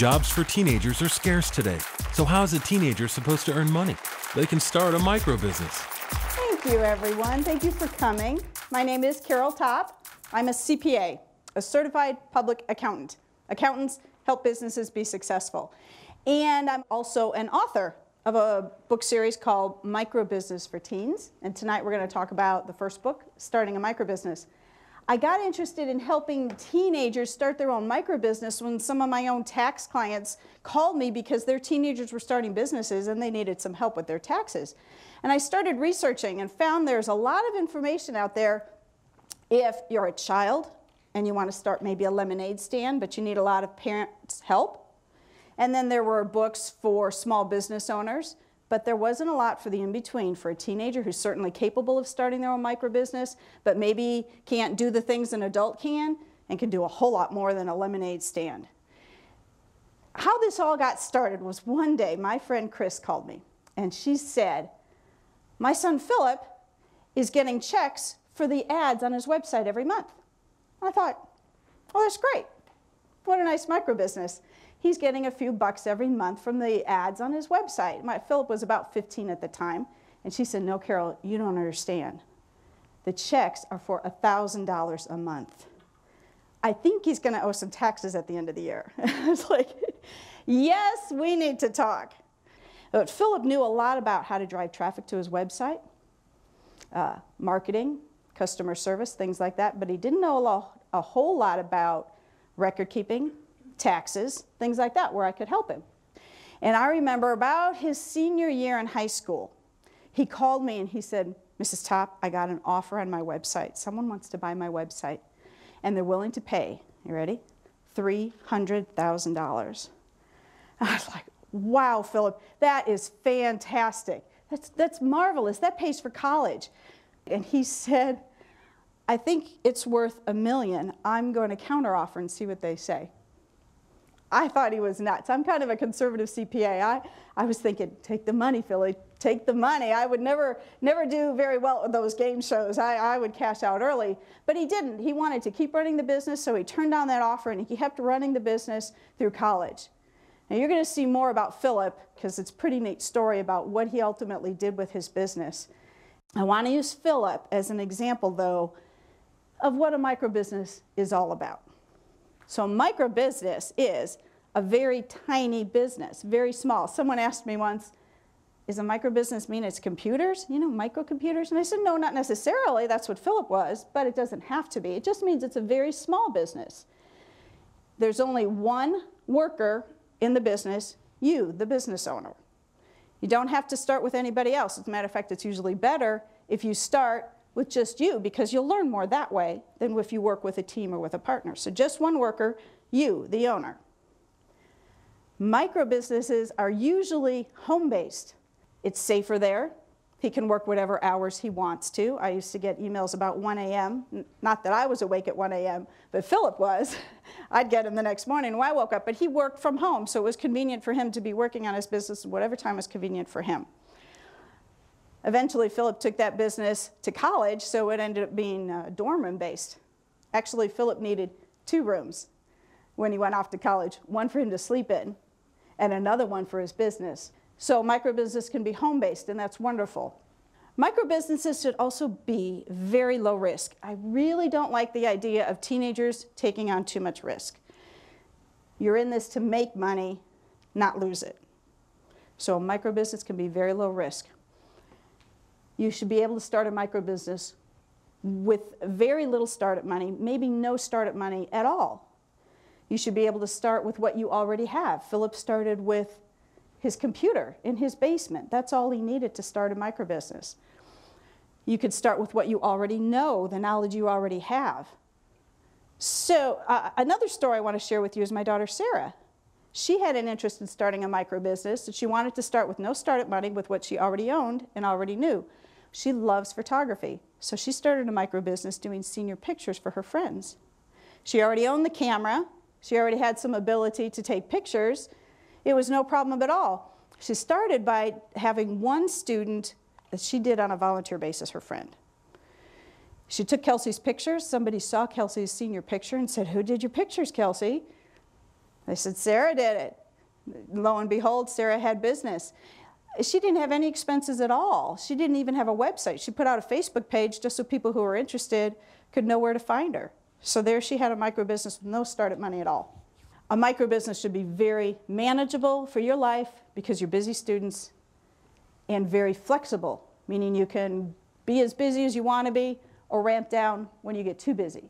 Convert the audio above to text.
Jobs for teenagers are scarce today. So how is a teenager supposed to earn money? They can start a micro business. Thank you, everyone. Thank you for coming. My name is Carol Topp. I'm a CPA, a certified public accountant. Accountants help businesses be successful. And I'm also an author of a book series called Micro Business for Teens. And tonight we're going to talk about the first book, Starting a Micro Business. I got interested in helping teenagers start their own micro business when some of my own tax clients called me because their teenagers were starting businesses and they needed some help with their taxes. And I started researching and found there's a lot of information out there if you're a child and you want to start maybe a lemonade stand, but you need a lot of parents' help. And then there were books for small business owners. But there wasn't a lot for the in-between for a teenager who's certainly capable of starting their own micro business, but maybe can't do the things an adult can and can do a whole lot more than a lemonade stand. How this all got started was one day my friend Chris called me and she said, my son Philip is getting checks for the ads on his website every month. I thought, oh, that's great. What a nice micro business. He's getting a few bucks every month from the ads on his website. Philip was about 15 at the time, and she said, no, Carol, you don't understand. The checks are for $1,000 a month. I think he's going to owe some taxes at the end of the year. I was like, yes, we need to talk. But Philip knew a lot about how to drive traffic to his website, marketing, customer service, things like that, but he didn't know a whole lot about record keeping, taxes, things like that, where I could help him. And I remember about his senior year in high school, he called me and he said, Mrs. Topp, I got an offer on my website. Someone wants to buy my website, and they're willing to pay, you ready? $300,000. I was like, wow, Philip, that is fantastic. That's marvelous. That pays for college. And he said, I think it's worth $1 million. I'm going to counteroffer and see what they say. I thought he was nuts. I'm kind of a conservative CPA. I was thinking, take the money, Philly, take the money. I would never do very well with those game shows. I would cash out early. But he didn't. He wanted to keep running the business, so he turned down that offer and he kept running the business through college. Now you're going to see more about Philip because it's a pretty neat story about what he ultimately did with his business. I want to use Philip as an example, though, of what a micro business is all about. So micro business is a very tiny business, very small. Someone asked me once, is a micro business mean it's computers? You know, microcomputers? And I said, no, not necessarily. That's what Philip was, but it doesn't have to be. It just means it's a very small business. There's only one worker in the business, you, the business owner. You don't have to start with anybody else. As a matter of fact, it's usually better if you start with just you, because you'll learn more that way than if you work with a team or with a partner. So just one worker, you, the owner. Micro businesses are usually home-based. It's safer there. He can work whatever hours he wants to. I used to get emails about 1 a.m. Not that I was awake at 1 a.m., but Philip was. I'd get him the next morning when I woke up, but he worked from home, so it was convenient for him to be working on his business whatever time was convenient for him. Eventually, Philip took that business to college, so it ended up being dorm room based. Actually, Philip needed 2 rooms when he went off to college, one for him to sleep in and another one for his business. So micro business can be home based, and that's wonderful. Micro businesses should also be very low risk. I really don't like the idea of teenagers taking on too much risk. You're in this to make money, not lose it. So a micro business can be very low risk. You should be able to start a micro business with very little startup money, maybe no startup money at all. You should be able to start with what you already have. Philip started with his computer in his basement. That's all he needed to start a micro business. You could start with what you already know, the knowledge you already have. So another story I want to share with you is my daughter Sarah. She had an interest in starting a micro business, and she wanted to start with no startup money with what she already owned and already knew. She loves photography, so she started a micro business doing senior pictures for her friends. She already owned the camera. She already had some ability to take pictures. It was no problem at all. She started by having one student that she did on a volunteer basis, her friend. She took Kelsey's pictures. Somebody saw Kelsey's senior picture and said, "Who did your pictures, Kelsey?" They said, Sarah did it. Lo and behold, Sarah had business. She didn't have any expenses at all. She didn't even have a website. She put out a Facebook page just so people who were interested could know where to find her. So there she had a micro business with no startup money at all. A micro business should be very manageable for your life because you're busy students, and very flexible, meaning you can be as busy as you want to be or ramp down when you get too busy.